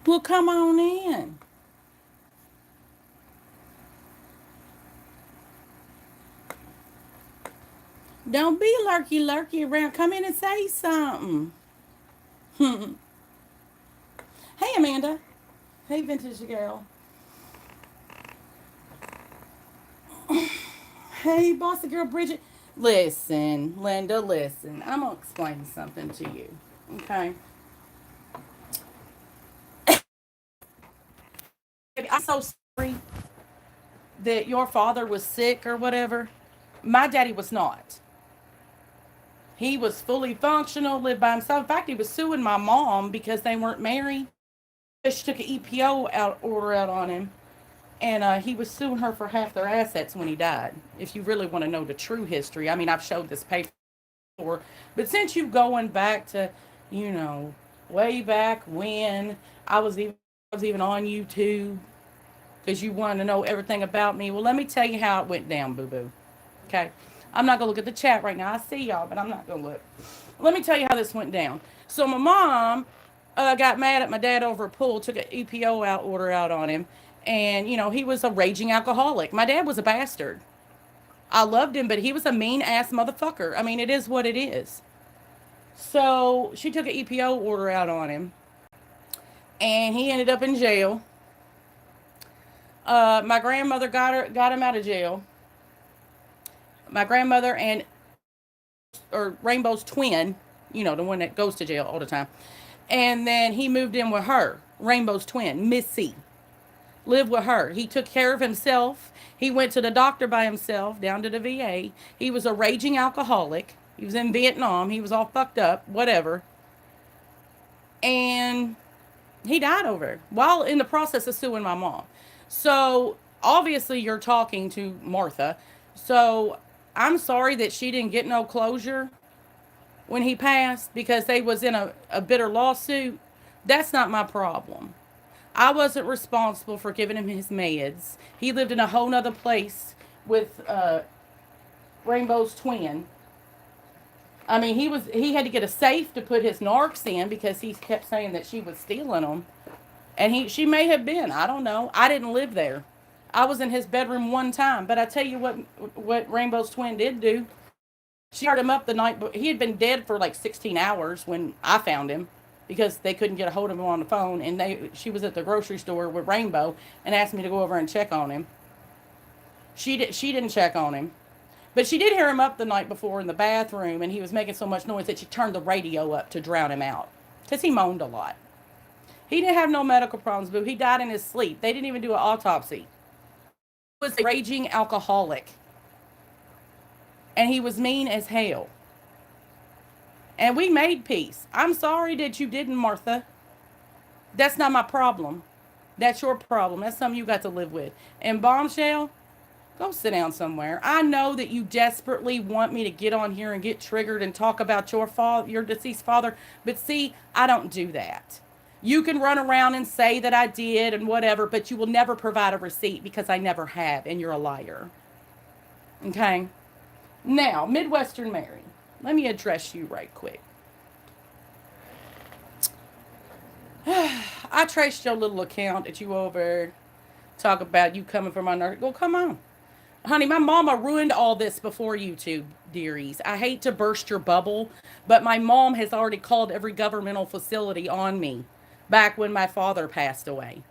Well, come on in. Don't be lurky lurky around. Come in and say something. Hey, Amanda. Hey, vintage girl. Hey, bossy girl, Bridget. Listen, Linda, listen. I'm going to explain something to you. Okay? I'm so sorry that your father was sick or whatever. My daddy was not. He was fully functional, lived by himself. In fact, he was suing my mom because they weren't married. She took an EPO order out on him, and he was suing her for half their assets when he died. If you really want to know the true history, I mean, I've showed this paper before, but since you going back to, you know, way back when I was even on YouTube because you want to know everything about me. Well, let me tell you how it went down, boo boo. Okay, I'm not gonna look at the chat right now. I see y'all, but I'm not gonna look. Let me tell you how this went down. So my mom got mad at my dad over a pool, took an EPO order out on him, and he was a raging alcoholic. My dad was a bastard. I loved him, but he was a mean ass motherfucker. I mean, it is what it is. So she took an EPO order out on him, and he ended up in jail. My grandmother got him out of jail. My grandmother and or Rainbow's twin, the one that goes to jail all the time. And then he moved in with her, Rainbow's twin, Missy. Lived with her. He took care of himself. He went to the doctor by himself down to the VA. He was a raging alcoholic. He was in Vietnam. He was all fucked up, whatever. And he died over it while in the process of suing my mom. So obviously you're talking to Martha. So I'm sorry that she didn't get no closure when he passed because they was in a bitter lawsuit. That's not my problem. I wasn't responsible for giving him his meds. He lived in a whole nother place with Rainbow's twin. I mean, he had to get a safe to put his narcs in because he kept saying that she was stealing them, and she may have been. I don't know. I didn't live there. I was in his bedroom one time, but I tell you what Rainbow's twin did do. She heard him up the night, but he had been dead for like 16 hours when I found him because they couldn't get a hold of him on the phone. And she was at the grocery store with Rainbow and asked me to go over and check on him. She didn't check on him, but she did hear him up the night before in the bathroom, and he was making so much noise that she turned the radio up to drown him out because he moaned a lot. He didn't have no medical problems, but he died in his sleep. They didn't even do an autopsy. He was a raging alcoholic, and he was mean as hell. And we made peace. I'm sorry that you didn't, Martha. That's not my problem. That's your problem. That's something you got to live with. And Bombshell, go sit down somewhere. I know that you desperately want me to get on here and get triggered and talk about your deceased father, but see, I don't do that. You can run around and say that I did and whatever, but you will never provide a receipt because I never have, and you're a liar. Okay? Now, Midwestern Mary, let me address you right quick. I traced your little account that you over talk about you coming from my nurse. Well, come on. Honey, my mama ruined all this before YouTube, dearies. I hate to burst your bubble, but my mom has already called every governmental facility on me back when my father passed away.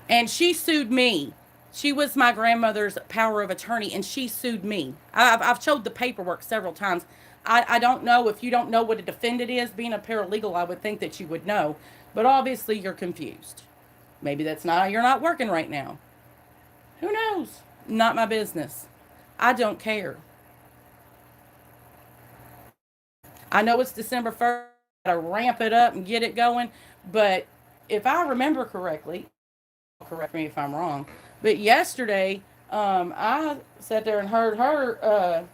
And she sued me. She was my grandmother's power of attorney, and she sued me. I've showed the paperwork several times. I don't know if you don't know what a defendant is. Being a paralegal, I would think that you would know. But obviously, you're confused. Maybe you're not working right now. Who knows? Not my business. I don't care. I know it's December 1st. To ramp it up and get it going. But if I remember correctly, correct me if I'm wrong, but yesterday I sat there and heard her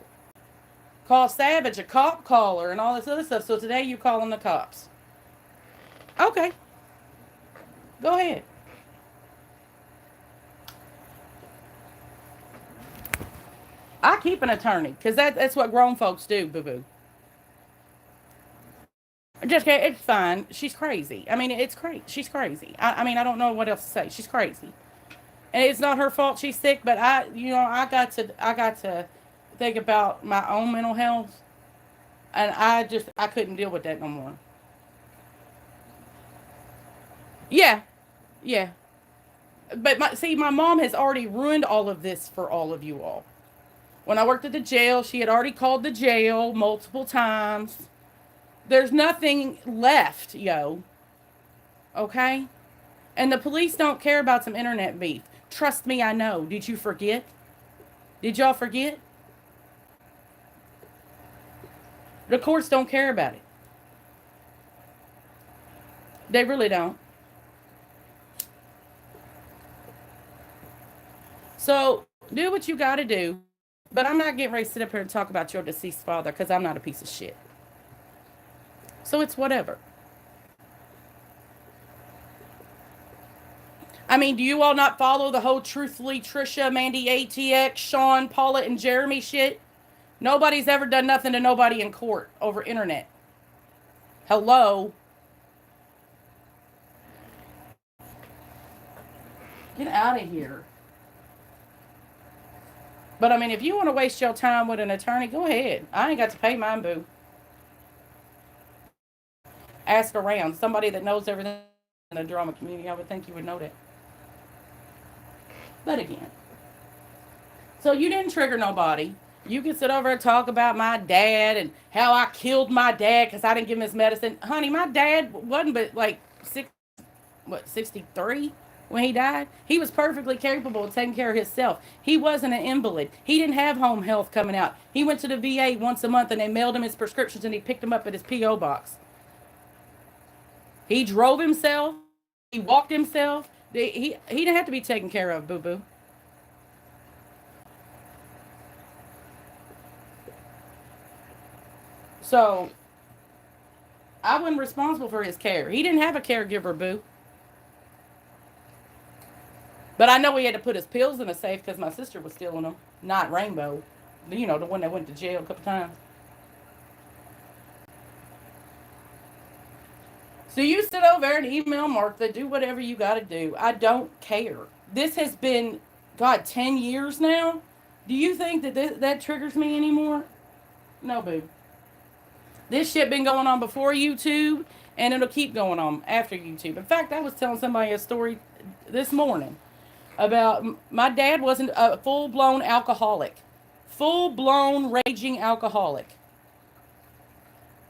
call Savage a cop caller and all this other stuff. So today you calling the cops. Okay, go ahead. I keep an attorney because that's what grown folks do, boo boo. Just it's fine. She's crazy. I mean, it's crazy. She's crazy. I mean, I don't know what else to say. She's crazy, and it's not her fault. She's sick, but I got to think about my own mental health, and I couldn't deal with that no more. Yeah, yeah. But my mom has already ruined all of this for all of you all. When I worked at the jail, she had already called the jail multiple times. There's nothing left, yo. Okay? And the police don't care about some internet beef. Trust me, I know. Did you forget? Did y'all forget? The courts don't care about it. They really don't. So do what you got to do. But I'm not getting ready to sit up here and talk about your deceased father because I'm not a piece of shit. So it's whatever. I mean, do you all not follow the whole Truthfully Trisha, Mandy ATX, Sean, Paula, and Jeremy shit? Nobody's ever done nothing to nobody in court over internet. Hello? Get out of here. But I mean, if you want to waste your time with an attorney, go ahead. I ain't got to pay mine, boo. Ask around. Somebody that knows everything in the drama community, I would think you would know that. But again, so you didn't trigger nobody. You can sit over and talk about my dad and how I killed my dad because I didn't give him his medicine. Honey, my dad wasn't but like 63 when he died. He was perfectly capable of taking care of himself. He wasn't an invalid. He didn't have home health coming out. He went to the VA once a month and they mailed him his prescriptions and he picked them up at his P.O. box. He drove himself. He walked himself. He didn't have to be taken care of, boo boo. So I wasn't responsible for his care. He didn't have a caregiver, boo. But I know he had to put his pills in a safe because my sister was stealing them. Not Rainbow. You know, the one that went to jail a couple times. So you sit over there and email Martha, do whatever you got to do. I don't care. This has been, God, 10 years now. Do you think that that triggers me anymore? No, boo. This shit been going on before YouTube, and it'll keep going on after YouTube. In fact, I was telling somebody a story this morning about my dad wasn't a full blown alcoholic, full blown raging alcoholic.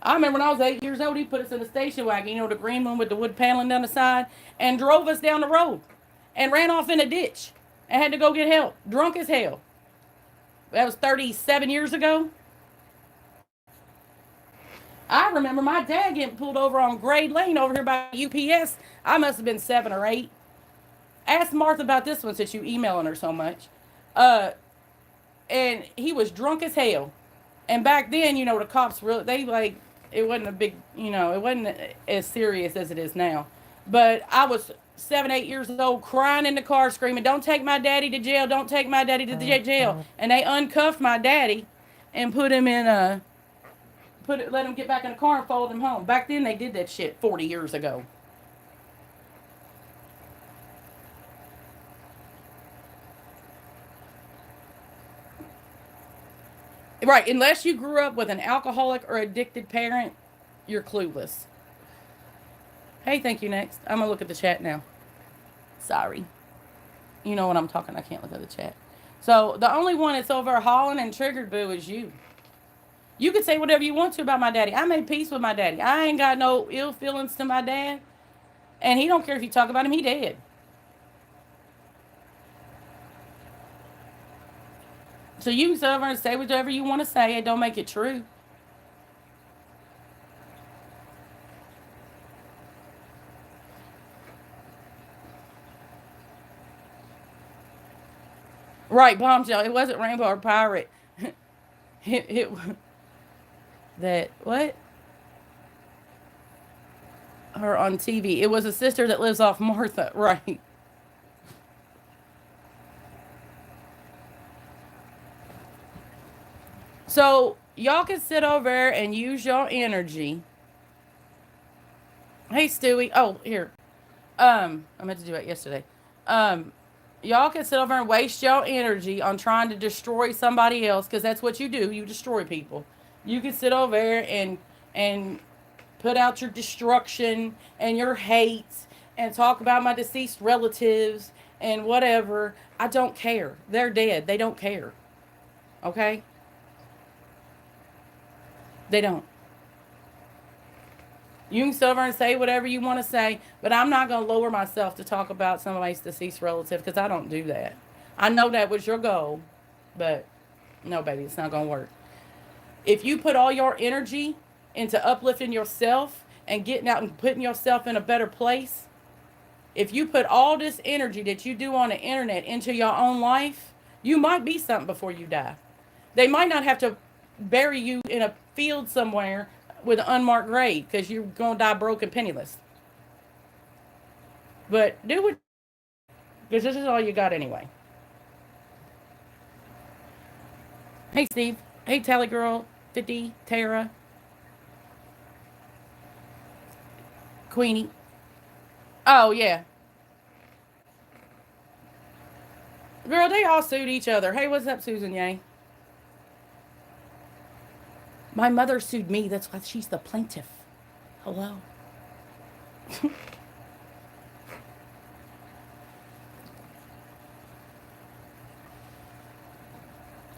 I remember when I was 8 years old, he put us in a station wagon, you know, the green one with the wood paneling down the side, and drove us down the road and ran off in a ditch and had to go get help, drunk as hell. That was 37 years ago. I remember my dad getting pulled over on Grade Lane over here by UPS. I must have been 7 or 8. Ask Martha about this one since you emailing her so much. Uh, and he was drunk as hell. And back then, you know, the cops really they like it wasn't a big, you know, it wasn't as serious as it is now. But I was 7, 8 years old, crying in the car, screaming, "Don't take my daddy to jail! Don't take my daddy to the jail!" And they uncuffed my daddy and put him in a let him get back in the car and followed him home. Back then, they did that shit 40 years ago. Right, unless you grew up with an alcoholic or addicted parent, you're clueless. Hey, thank you. Next, I'm gonna look at the chat now. Sorry, you know when I'm talking, I can't look at the chat. So the only one that's over hauling and triggered, boo, is you. You could say whatever you want to about my daddy. I made peace with my daddy. I ain't got no ill feelings to my dad, and he don't care if you talk about him. He dead. So you can sit over and say whatever you want to say. It don't make it true. Right, bombshell. It wasn't Rainbow or Pirate. it that what her on TV. It was a sister that lives off Martha. Right. So y'all can sit over and use your energy Hey, Stewie. Oh, here. I meant to do it yesterday. Um, y'all can sit over and waste your energy on trying to destroy somebody else because that's what you do. You destroy people. You can sit over there and put out your destruction and your hate and talk about my deceased relatives and whatever. I don't care. They're dead. They don't care. Okay? They don't. You can sit over and say whatever you want to say, but I'm not going to lower myself to talk about somebody's deceased relative because I don't do that. I know that was your goal, but no, baby, it's not going to work. If you put all your energy into uplifting yourself and getting out and putting yourself in a better place, if you put all this energy that you do on the internet into your own life, you might be something before you die. They might not have to bury you in a field somewhere with an unmarked grave because you're going to die broke and penniless. But do it because this is all you got anyway. Hey, Steve. Hey, Tally Girl. 50, Tara. Queenie. Oh, yeah. Girl, they all sued each other. Hey, what's up, Susan Yang? My mother sued me. That's why she's the plaintiff. Hello.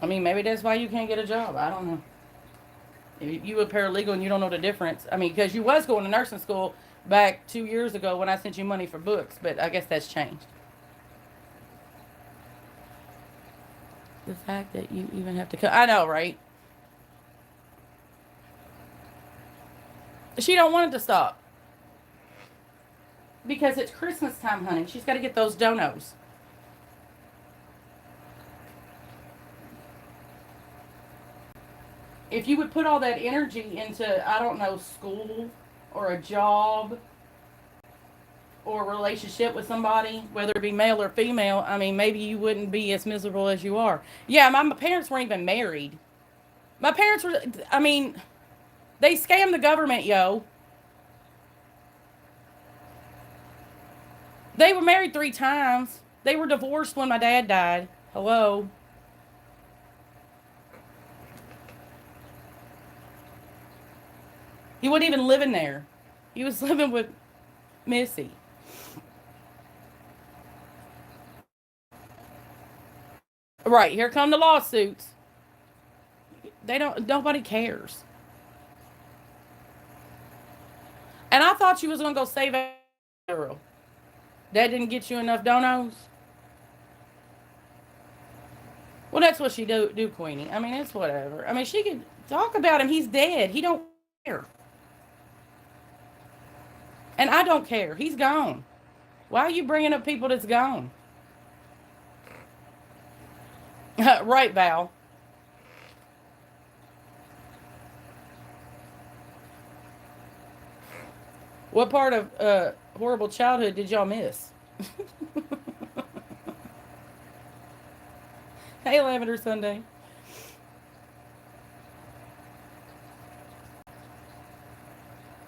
I mean, maybe that's why you can't get a job. I don't know. If you a paralegal and you don't know the difference. I mean, because you was going to nursing school back 2 years ago when I sent you money for books, but I guess that's changed. The fact that you even have to come. I know, right? She don't want it to stop. Because it's Christmas time, honey. She's got to get those donos. If you would put all that energy into, I don't know, school or a job or a relationship with somebody, whether it be male or female, I mean, maybe you wouldn't be as miserable as you are. Yeah, my parents weren't even married. My parents were, I mean, they scammed the government, yo. They were married 3 times. They were divorced when my dad died. Hello. He wasn't even living there. He was living with Missy. Right, here come the lawsuits. They don't, nobody cares. And I thought you was going to go save a girl. That didn't get you enough donos? Well, that's what she do, Queenie. I mean, it's whatever. I mean, she could talk about him. He's dead. He don't care. And I don't care. He's gone. Why are you bringing up people that's gone? Right, Val. What part of horrible childhood did y'all miss? Hey, Lavender Sunday.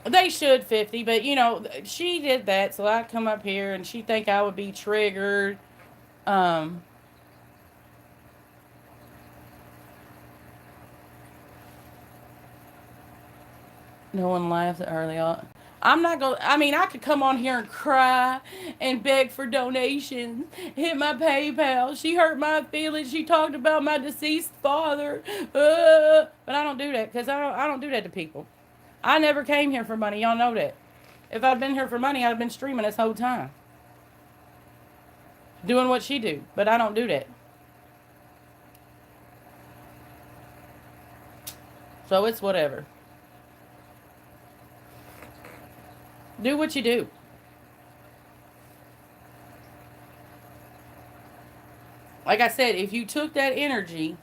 They should 50, but you know, she did that, so I come up here and she think I would be triggered. Um, no one laughs at early on. I'm not going to, I mean, I could come on here and cry and beg for donations, hit my PayPal. She hurt my feelings. She talked about my deceased father. But I don't do that because I don't do that to people. I never came here for money. Y'all know that. If I'd been here for money, I'd have been streaming this whole time. Doing what she do. But I don't do that. So it's whatever. Do what you do. Like I said, if you took that energy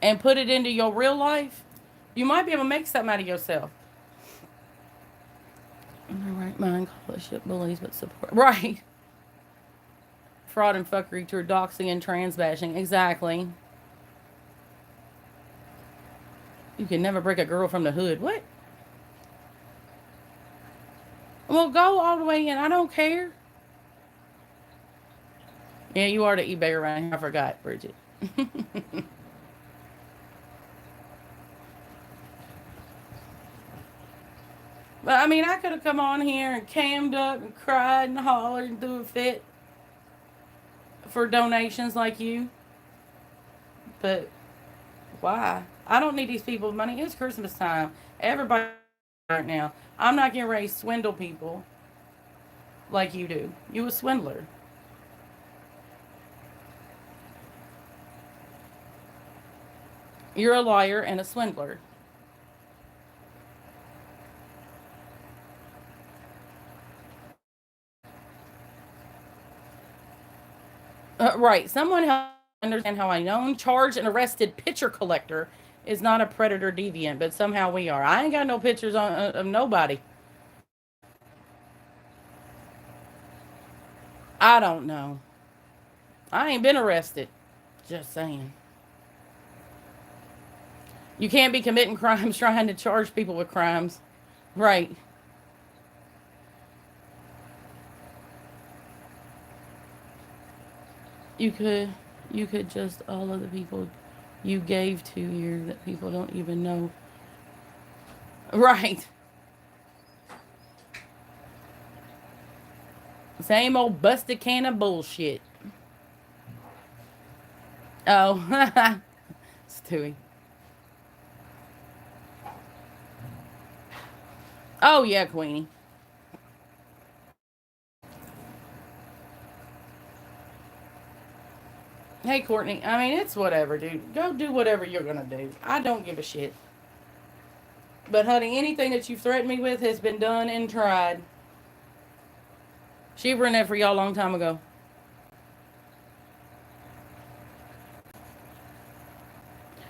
and put it into your real life, you might be able to make something out of yourself. In the right mind, call it shit bullies, but support. Right. Fraud and fuckery through doxing and trans bashing. Exactly. You can never break a girl from the hood. What? Well, go all the way in. I don't care. Yeah, you are the eBay around here. I forgot, Bridget. But I mean, I could have come on here and cammed up and cried and hollered and threw a fit for donations like you. But why? I don't need these people's money. It's Christmas time. Everybody right now. I'm not getting ready to swindle people like you do. You a swindler. You're a liar and a swindler. Right. Someone help understand how I known, charged, and arrested picture collector is not a predator deviant, but somehow we are. I ain't got no pictures of nobody. I don't know. I ain't been arrested. Just saying. You can't be committing crimes trying to charge people with crimes. Right. You could you could just all of the people you gave to here that people don't even know. Right. Same old busted can of bullshit. Oh, Stewie. Oh yeah, Queenie. Hey Courtney. I mean, it's whatever, dude. Go do whatever you're gonna do. I don't give a shit. But honey, anything that you've threatened me with has been done and tried. She ran that for y'all a long time ago.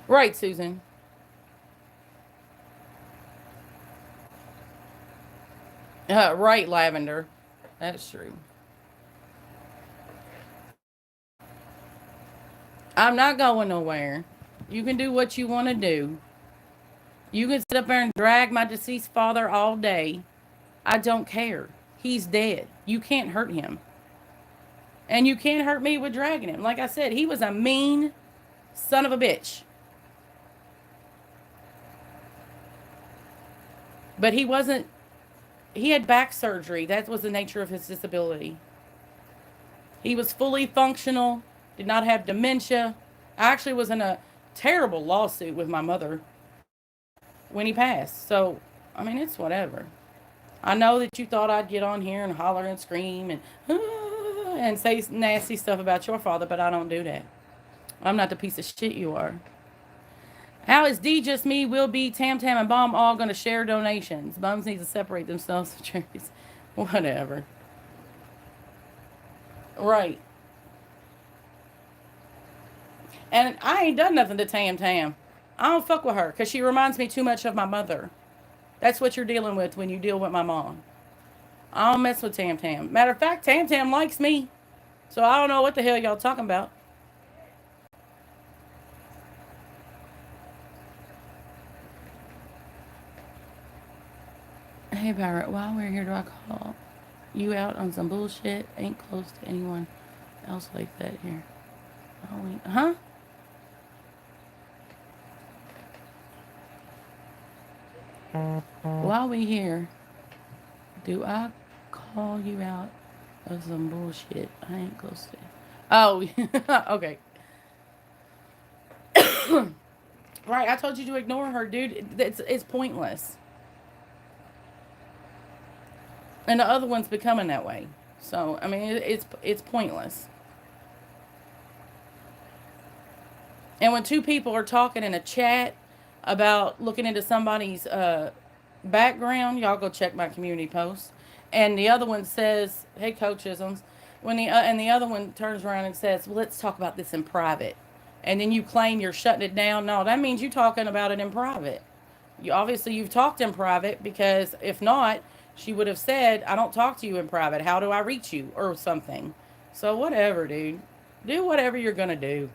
Right, Susan. Right, Lavender. That's true. I'm not going nowhere. You can do what you want to do. You can sit up there and drag my deceased father all day. I don't care. He's dead. You can't hurt him. And you can't hurt me with dragging him. Like I said, he was a mean son of a bitch. But he wasn't, he had back surgery. That was the nature of his disability. He was fully functional, did not have dementia. I actually was in a terrible lawsuit with my mother when he passed. So, I mean, it's whatever. I know that you thought I'd get on here and holler and scream and and say nasty stuff about your father, but I don't do that. I'm not the piece of shit you are. How is D just me, Will be Tam Tam and Bomb all going to share donations? Bums need to separate themselves from charities. Whatever. Right. And I ain't done nothing to Tam Tam. I don't fuck with her because she reminds me too much of my mother. That's what you're dealing with when you deal with my mom. I don't mess with Tam Tam. Matter of fact, Tam Tam likes me. So I don't know what the hell y'all talking about. Hey Barrett, while we're here, do I call you out on some bullshit? Ain't close to anyone else like that here. Huh? While we here, do I call you out of some bullshit? I ain't close to. Oh, okay. Right, I told you to ignore her, dude. It's pointless. And the other one's becoming that way. So I mean, it's pointless. And when two people are talking in a chat about looking into somebody's background, y'all go check my community post. And the other one says, "Hey, coachisms," when the and the other one turns around and says, "Well, let's talk about this in private." And then you claim you're shutting it down. No, that means you're talking about it in private. You obviously you've talked in private because if not, she would have said, "I don't talk to you in private. How do I reach you?" or something. So whatever, dude. Do whatever you're gonna do.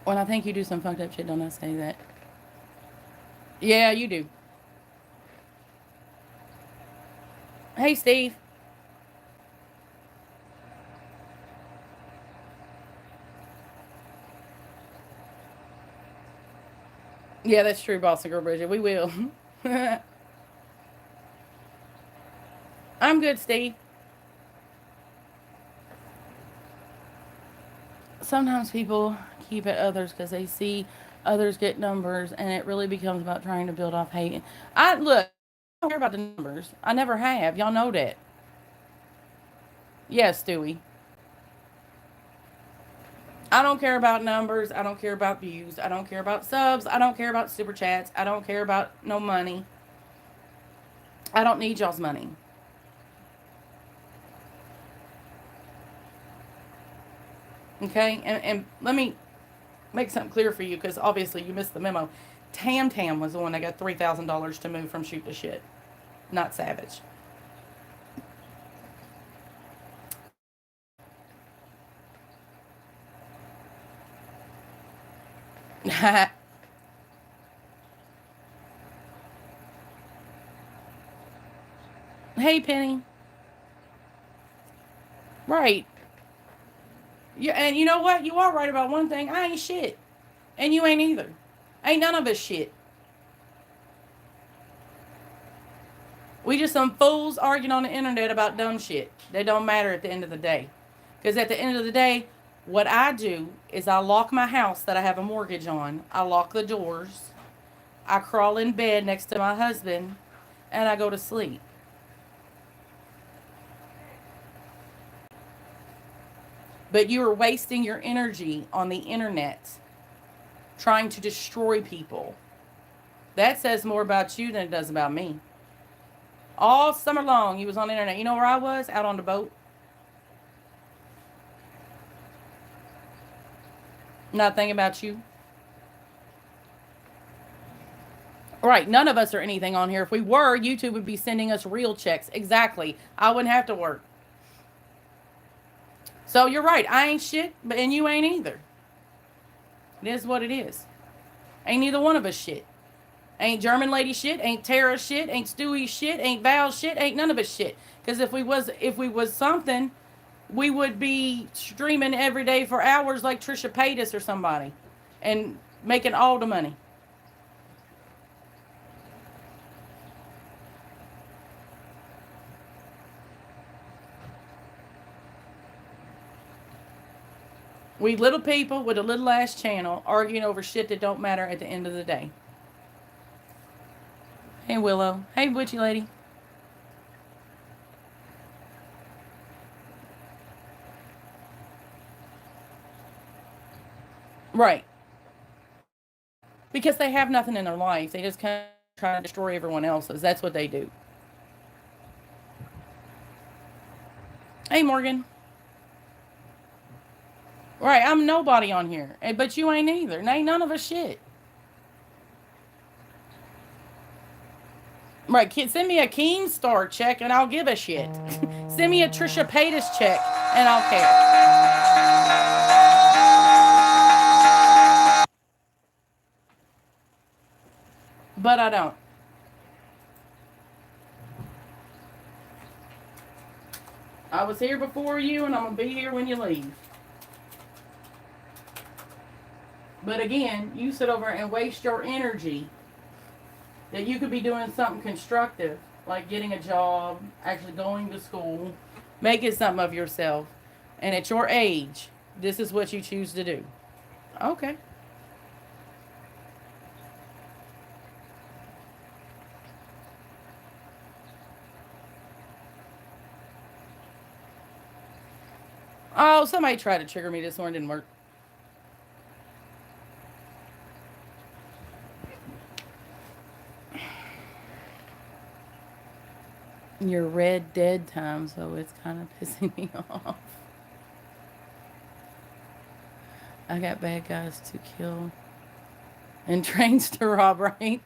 When I think you do some fucked up shit, don't I say that? Yeah, you do. Hey, Steve. Yeah, that's true, Boston Girl Bridget. We will. I'm good, Steve. Sometimes people keep at others because they see others get numbers, and it really becomes about trying to build off hate. I look, I don't care about the numbers. I never have. Y'all know that. Yes, Stewie. I don't care about numbers. I don't care about views. I don't care about subs. I don't care about super chats. I don't care about no money. I don't need y'all's money. Okay? And let me make something clear for you because obviously you missed the memo. Tam Tam was the one that got $3,000 to move from shoot to shit, not Savage. Hey, Penny. Right. Yeah, and you know what? You are right about one thing. I ain't shit. And you ain't either. Ain't none of us shit. We just some fools arguing on the internet about dumb shit. That don't matter at the end of the day. Because at the end of the day, what I do is I lock my house that I have a mortgage on. I lock the doors. I crawl in bed next to my husband and I go to sleep. But you are wasting your energy on the internet trying to destroy people. That says more about you than it does about me. All summer long, you was on the internet. You know where I was? Out on the boat. Not thinking about you. Right, none of us are anything on here. If we were, YouTube would be sending us real checks. Exactly. I wouldn't have to work. So you're right. I ain't shit, but and you ain't either. It is what it is. Ain't neither one of us shit. Ain't German lady shit. Ain't Tara shit. Ain't Stewie shit. Ain't Val shit. Ain't none of us shit. Because if we was something, we would be streaming every day for hours like Trisha Paytas or somebody, and making all the money. We little people with a little ass channel arguing over shit that don't matter at the end of the day. Hey Willow. Hey Witchy Lady. Right. Because they have nothing in their life. They just kind of try to destroy everyone else's. That's what they do. Hey Morgan. Right, I'm nobody on here. But you ain't either. And ain't none of us shit. Right, kid, send me a Keemstar check and I'll give a shit. Send me a Trisha Paytas check and I'll care. But I don't. I was here before you and I'm going to be here when you leave. But again, you sit over and waste your energy that you could be doing something constructive, like getting a job, actually going to school, making something of yourself. And at your age, this is what you choose to do. Okay. Oh, somebody tried to trigger me this morning, didn't work. Your red dead time, so it's kind of pissing me off. I got bad guys to kill and trains to rob, right?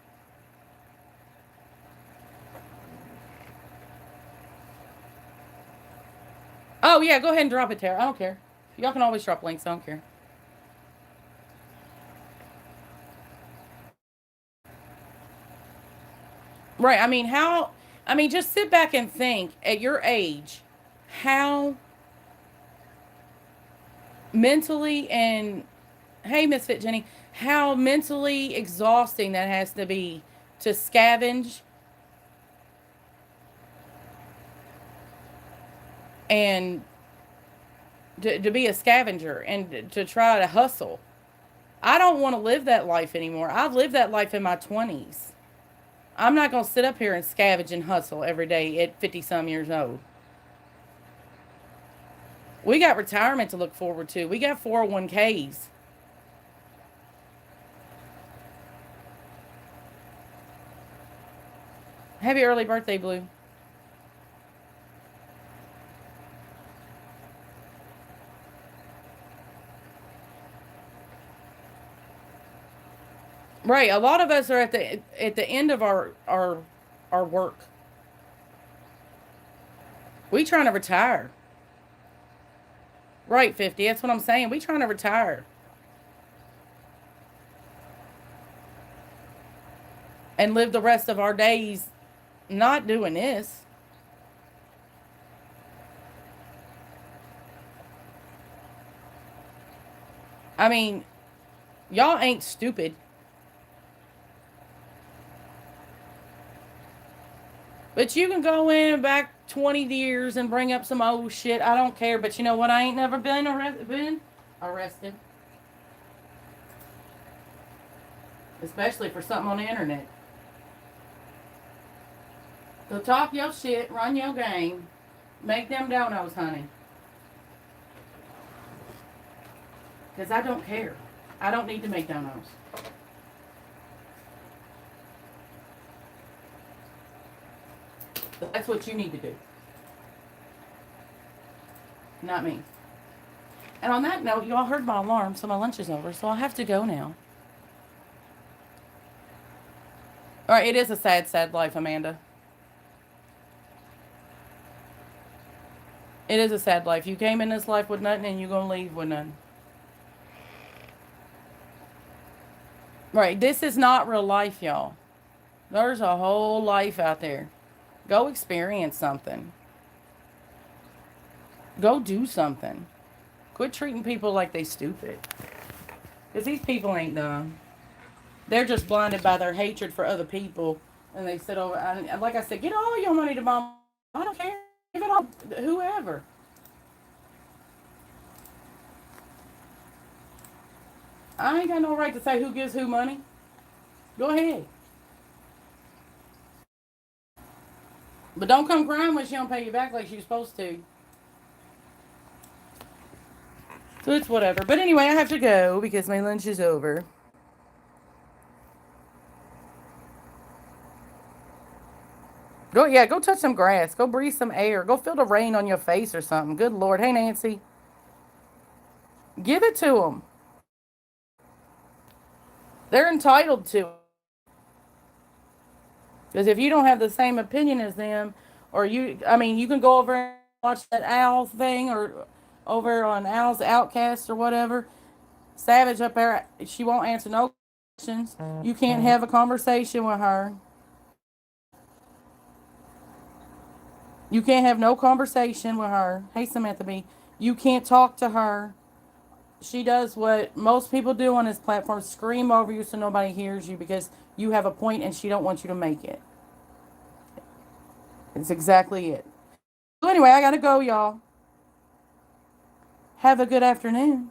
Oh, yeah, go ahead and drop it, Tara. I don't care. Y'all can always drop links. I don't care. Right. Just sit back and think at your age, how mentally and, hey, Misfit Jenny, how mentally exhausting that has to be to scavenge and to be a scavenger and to try to hustle. I don't want to live that life anymore. I've lived that life in my 20s. I'm not going to sit up here and scavenge and hustle every day at 50 some years old. We got retirement to look forward to. We got 401ks. Happy early birthday, Blue. Right. A lot of us are at the end of our work. We trying to retire. Right, 50. That's what I'm saying. We trying to retire and live the rest of our days not doing this. I mean, y'all ain't stupid. But you can go in back 20 years and bring up some old shit. I don't care. But you know what? I ain't never been arrested. Especially for something on the internet. So talk your shit, run your game, make them donos, honey. Because I don't care. I don't need to make donos. That's what you need to do. Not me. And on that note, you all heard my alarm, so my lunch is over, so I'll have to go now. All right, it is a sad, sad life, Amanda. It is a sad life. You came in this life with nothing and you're going to leave with nothing. Right, this is not real life, y'all. There's a whole life out there. Go experience something. Go do something. Quit treating people like they stupid. Because these people ain't dumb. They're just blinded by their hatred for other people. And they sit over, and like I said, get all your money to mom. I don't care. Give it all whoever. I ain't got no right to say who gives who money. Go ahead. But don't come crying when she don't pay you back like she's supposed to. So it's whatever. But anyway, I have to go because my lunch is over. Go touch some grass. Go breathe some air. Go feel the rain on your face or something. Good Lord. Hey, Nancy. Give it to them. They're entitled to it. Because if you don't have the same opinion as them, or you can go over and watch that Owl thing, or over on Owl's Outcast or whatever. Savage up there, she won't answer no questions. You can't have a conversation with her. You can't have no conversation with her. Hey, Samantha B. You can't talk to her. She does what most people do on this platform, scream over you so nobody hears you because you have a point and she don't want you to make it. It's exactly it. So anyway, I gotta go, y'all. Have a good afternoon.